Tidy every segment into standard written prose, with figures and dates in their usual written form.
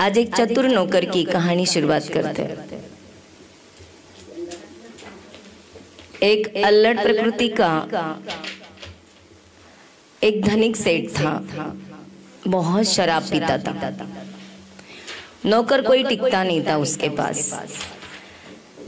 आज एक चतुर नौकर की कहानी शुरुआत करते हैं। एक अल्लड़ प्रकृति का एक धनिक सेठ था, बहुत शराब पीता था। नौकर कोई टिकता नहीं था उसके पास।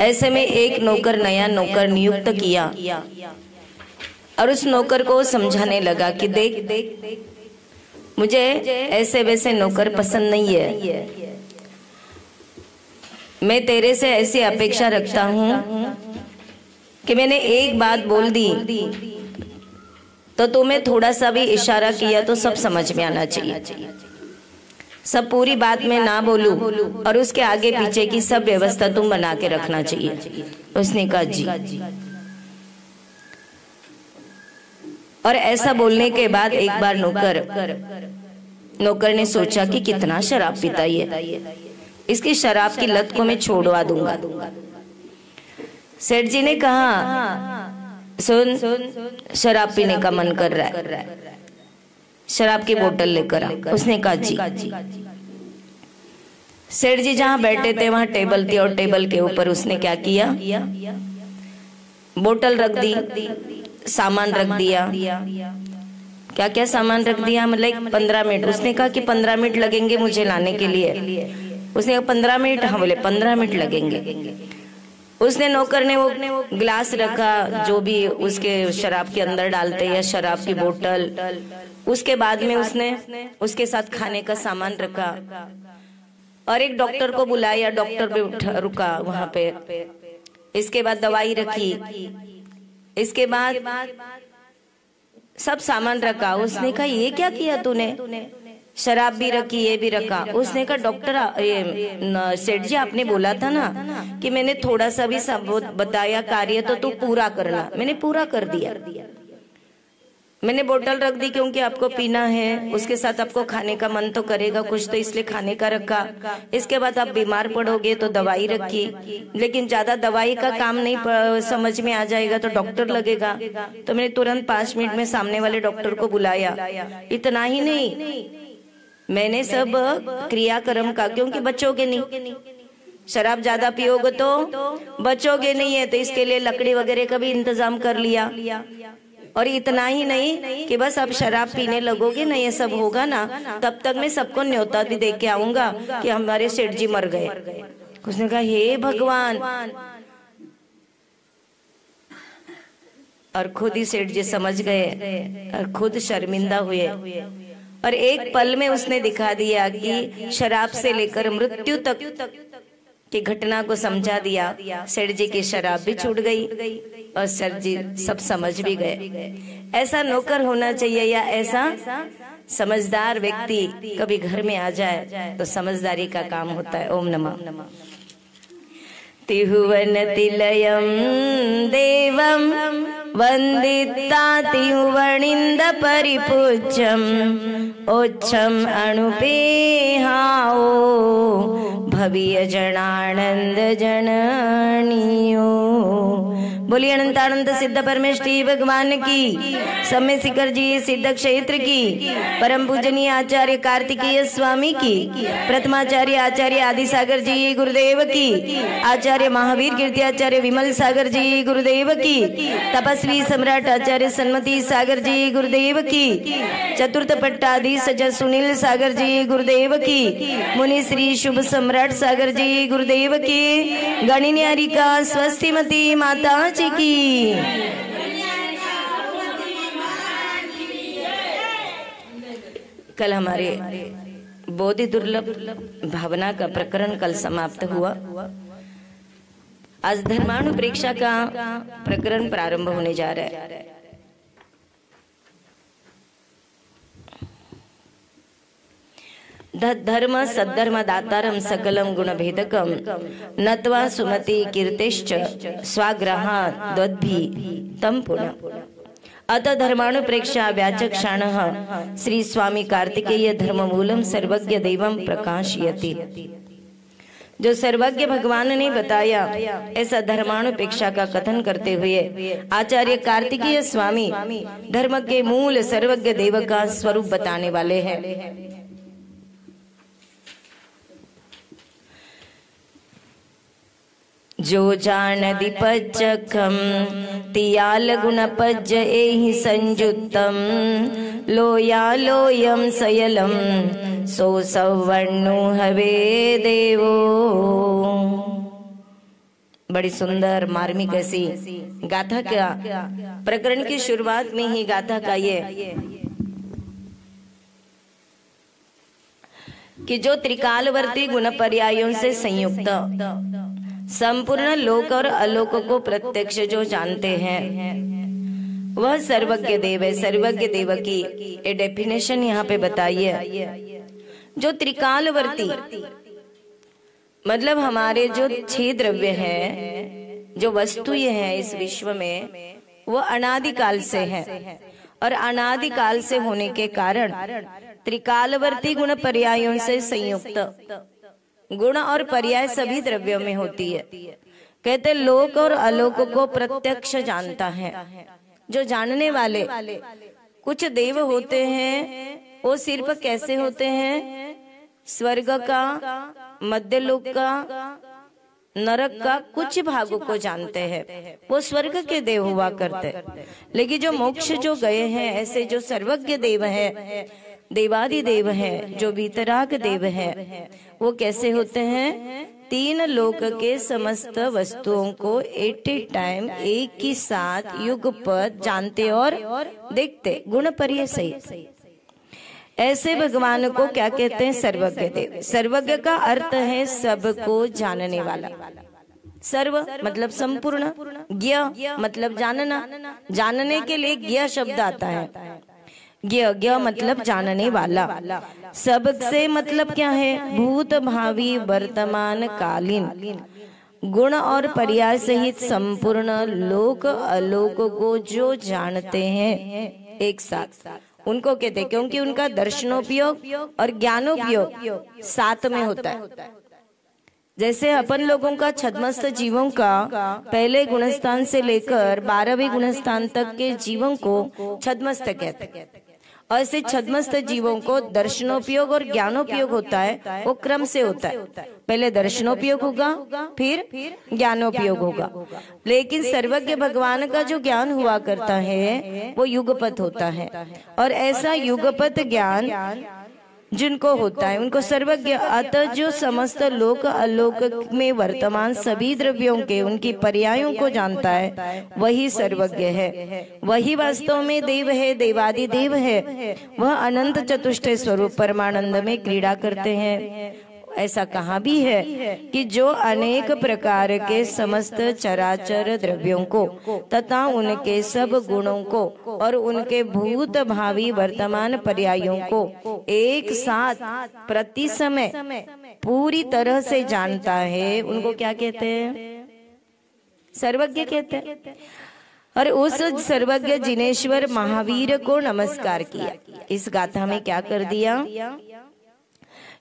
ऐसे में एक नया नौकर नियुक्त किया और उस नौकर को समझाने लगा कि देख मुझे ऐसे वैसे नौकर पसंद नहीं है, मैं तेरे से ऐसी अपेक्षा रखता हूँ कि मैंने एक बात बोल दी तो तुम्हें थोड़ा सा भी इशारा किया तो सब समझ में आना चाहिए। सब पूरी बात में ना बोलूं और उसके आगे पीछे की सब व्यवस्था तुम बना के रखना चाहिए। उसने कहा जी। और ऐसा बोलने के बाद एक बार नौकर ने सोचा कि कितना शराब पीता है, इसकी शराब की लत को मैं छोड़वा दूंगा। सेठ जी ने कहा सुन, शराब पीने का मन कर रहा है, शराब की बोतल लेकर आ। उसने कहा जी। सेठ जी जहां बैठे थे वहां टेबल थी और टेबल के ऊपर उसने क्या किया, बोतल रख दी, सामान रख दिया। क्या क्या सामान रख दिया, मतलब 15 मिनट। उसने कहा कि 15 मिनट लगेंगे मुझे लाने के लिए। उसने कहा 15 मिनट? हाँ, बोले 15 मिनट लगेंगे। उसने नौकर ने वो गिलास रखा जो भी उसके शराब के अंदर डालते या शराब की बोतल। उसके बाद में उसने उसके साथ खाने का सामान रखा और एक डॉक्टर को बुलाया। डॉक्टर पे रुका वहां पे। इसके बाद दवाई रखी, इसके बाद सब सामान रखा। उसने कहा ये क्या किया तूने, शराब भी रखी ये भी रखा। उसने कहा डॉक्टर सेठ जी आपने बोला था ना कि मैंने थोड़ा सा भी सब बताया कार्य तो तू पूरा करना। मैंने पूरा कर दिया। मैंने बोतल रख दी क्योंकि आपको पीना है, उसके साथ आपको खाने का मन तो करेगा कुछ, तो इसलिए खाने का रखा। इसके बाद आप बीमार पड़ोगे तो दवाई रखी, लेकिन ज्यादा दवाई का काम नहीं समझ में आ जाएगा तो डॉक्टर लगेगा। तो मैंने तुरंत 5 मिनट में सामने वाले डॉक्टर को बुलाया। इतना ही नहीं, मैंने सब क्रियाक्रम का, क्योंकि बचोगे नहीं, शराब ज्यादा पियोगे तो बचोगे नहीं है, तो इसके लिए लकड़ी वगैरह का भी इंतजाम कर लिया। और इतना ही नहीं कि बस अब शराब पीने लगोगे ना, ये सब होगा ना, तब तक मैं सबको न्योता भी दे के आऊंगा कि हमारे सेठ जी मर गए। उसने कहा हे भगवान, और खुद ही सेठ जी समझ गए और खुद शर्मिंदा हुए। और एक पल में उसने दिखा दिया कि शराब से लेकर मृत्यु तक की घटना को समझा दिया। सेठ जी की शराब भी छूट गई और सेठ जी सब समझ भी गए। ऐसा नौकर होना चाहिए, या ऐसा समझदार व्यक्ति कभी घर में आ जाए तो समझदारी का काम होता है। ओम नमः। तिहुवन तिलयम देवम वंदिता तिहुवनिंद परिपूज्यम ओच्छम अणुपेहाओ भवीय जनानंद जननियो। बोलिए अनंतानंद सिद्ध परमेष्ठी भगवान की, समय शिखर जी सिद्ध क्षेत्र की, परम पूजनीय आचार्य कार्तिकेय स्वामी की, प्रथमाचार्य आचार्य आदि सागर जी गुरुदेव की, आचार्य महावीर कीर्ति आचार्य विमल सागर जी गुरुदेव की, तपस्वी सम्राट आचार्य सन्मति सागर जी गुरुदेव की, चतुर्थ पट्टाधीश सुनील सागर जी गुरुदेव की, मुनि श्री शुभ सम्राट सागर जी गुरुदेव की, गणिन्यारिका स्वस्तिमती माता जी की। कल हमारे बोधि दुर्लभ भावना का प्रकरण कल समाप्त हुआ। आज धर्मानुप्रेक्षा का प्रकरण प्रारंभ होने जा रहा है। धर्म सद्धर्म दातारम सकलम गुण भेदकम नत्वा सुमति कीर्तिश्च स्वाग्रहा द्वद्भि तम पुनः। अतः धर्मानुप्रेक्षा व्याचक्षाणः श्री स्वामी कार्तिकेय धर्ममूलम सर्वज्ञ देवम प्रकाशयति। जो सर्वज्ञ भगवान ने बताया, ऐसा धर्मानुपेक्षा का कथन करते हुए आचार्य कार्तिकेय स्वामी धर्म के मूल सर्वज्ञ देव का स्वरूप बताने वाले हैं। जो जानदि पज्जखम तियाल गुण पज्ज एहि संयुक्तम लोया लोयम सयलम सो सवर्णु हवे देवो। बड़ी सुंदर मार्मिक ऐसी गाथा का प्रकरण की शुरुआत में ही गाथा का ये कि जो त्रिकालवर्ती गुण पर्यायों से संयुक्त संपूर्ण लोक और अलोक को प्रत्यक्ष जो जानते हैं वह सर्वज्ञ देव है। सर्वज्ञ देव की ये डेफिनेशन यहाँ पे बताइए। जो त्रिकालवर्ती मतलब हमारे जो 6 द्रव्य है, जो वस्तु ये है इस विश्व में, वो अनादिकाल से है और अनादिकाल से होने के कारण त्रिकालवर्ती गुण पर्यायों से संयुक्त गुण और पर्याय सभी द्रव्यों में होती है। कहते लोक और अलोक को प्रत्यक्ष जानता है। जो जानने वाले कुछ देव होते हैं वो सिर्फ कैसे होते हैं, स्वर्ग का, मध्यलोक का, नरक का कुछ भागों को जानते हैं, वो स्वर्ग के देव हुआ करते। लेकिन जो मोक्ष जो गए हैं ऐसे जो सर्वज्ञ देव है, देवादि देव है, जो वीतराग देव है, वो कैसे होते हैं, 3 लोक के समस्त वस्तुओं को एट ए टाइम एक ही साथ युगपत जानते और देखते, गुण पर्याय सही। ऐसे भगवान को क्या कहते हैं, सर्वज्ञ देव। सर्वज्ञ का अर्थ है सबको जानने वाला। सर्व मतलब संपूर्ण, ज्ञ मतलब जानना, जानने के लिए ज्ञ शब्द आता है। ज्ञ मतलब जानने वाला। सबसे मतलब क्या है, भूत भावी वर्तमान कालीन गुण और पर्याय सहित संपूर्ण लोक अलोक को जो जानते हैं एक साथ, उनको कहते हैं। क्योंकि उनका दर्शनोपयोग और ज्ञानोपयोग साथ में होता है। जैसे अपन लोगों का छद्मस्त जीवों का पहले गुणस्थान से लेकर 12वें गुणस्थान तक के जीवों को छद्मस्त कहते हैं। और ऐसे छद्मस्त जीवों को दर्शनोपयोग और ज्ञानोपयोग होता है, वो क्रम से होता है। पहले दर्शनोपयोग होगा, फिर ज्ञानोपयोग होगा। लेकिन सर्वज्ञ भगवान का जो ज्ञान हुआ करता है वो युगपत होता है। और ऐसा युगपत ज्ञान जिनको होता है उनको सर्वज्ञ। अतः जो समस्त लोक अलोक में वर्तमान सभी द्रव्यों के उनकी पर्यायों को जानता है वही सर्वज्ञ है। वही वास्तव में देव है, देवादि देव है। वह अनंत चतुष्टय स्वरूप परमानंद में क्रीड़ा करते हैं। ऐसा कहा भी है कि जो अनेक प्रकार के समस्त चराचर द्रव्यों को तथा उनके सब गुणों को और उनके भूत भावी वर्तमान पर्यायों को एक साथ प्रति समय पूरी तरह से जानता है, उनको क्या कहते हैं, सर्वज्ञ कहते हैं। और उस सर्वज्ञ जिनेश्वर महावीर को नमस्कार किया। इस गाथा में क्या कर दिया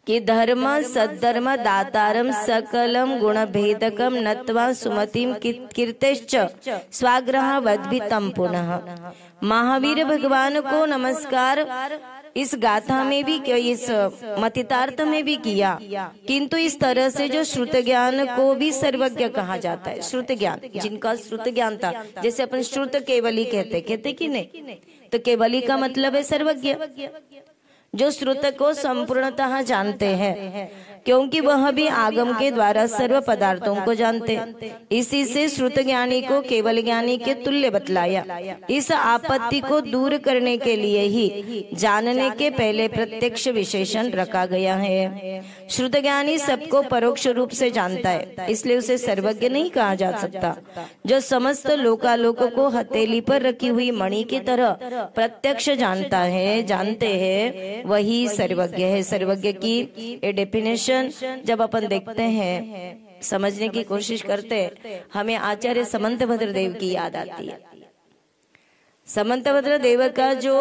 कि धर्म सद्धर्म दातारम सकलम गुण भेदकम नत्वा सुमतिम कीर्तेश्च स्वाग्रह वद्भितम पुनः। महावीर भगवान को नमस्कार इस गाथा में भी, इस मतितार्थ में भी किया। किंतु इस तरह से जो श्रुत ज्ञान को भी सर्वज्ञ कहा जाता है। श्रुत ज्ञान, जिनका श्रुत ज्ञान था, जैसे अपन श्रुत केवली कहते कि नहीं, तो केवली का मतलब है सर्वज्ञ, जो श्रुत को संपूर्णतः जानते हैं, क्योंकि वह भी आगम के द्वारा सर्व पदार्थों को जानते हैं। इसी से श्रुत ज्ञानी को केवल ज्ञानी के तुल्य बतलाया। इस आपत्ति को दूर करने के लिए ही जानने के पहले प्रत्यक्ष विशेषण रखा गया है। श्रुत ज्ञानी सबको परोक्ष रूप से जानता है, इसलिए उसे सर्वज्ञ नहीं कहा जा सकता। जो समस्त लोकालोक को हथेली पर रखी हुई मणि की तरह प्रत्यक्ष जानते हैं वही सर्वज्ञ है। सर्वज्ञ की ये डेफिनेशन जब अपन देखते हैं, समझने की कोशिश करते हैं, हमें आचार्य समंतभद्र देव की याद आती है। समंतभद्र देव का जो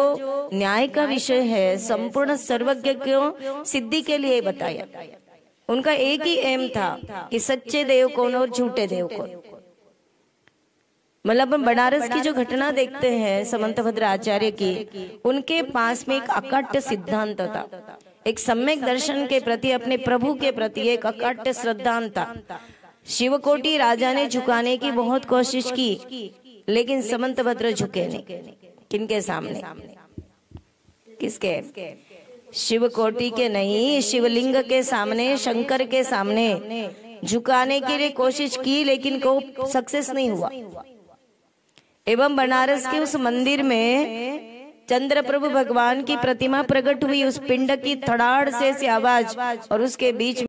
न्याय का विषय है, संपूर्ण सर्वज्ञ को सिद्धि के लिए बताया। उनका एक ही एम था कि सच्चे देव कौन और झूठे देव कौन। मतलब बनारस की जो घटना देखते हैं समंतभद्र आचार्य की, उनके पास में एक अकट्ट सिद्धांत था, एक सम्यक दर्शन के प्रति, अपने प्रभु के प्रति एक अकट्ट श्रद्धांत था। शिवकोटि राजा ने झुकाने की बहुत कोशिश की, लेकिन समंतभद्र झुके नहीं। किनके सामने? किसके? शिवकोटि के नहीं, शिवलिंग के सामने, शंकर के सामने झुकाने के लिए कोशिश की, लेकिन को सक्सेस नहीं हुआ। एवं बनारस के उस मंदिर में चंद्र प्रभु भगवान की प्रतिमा प्रकट हुई। उस पिंड की थड़ाड़ से आवाज और उसके बीच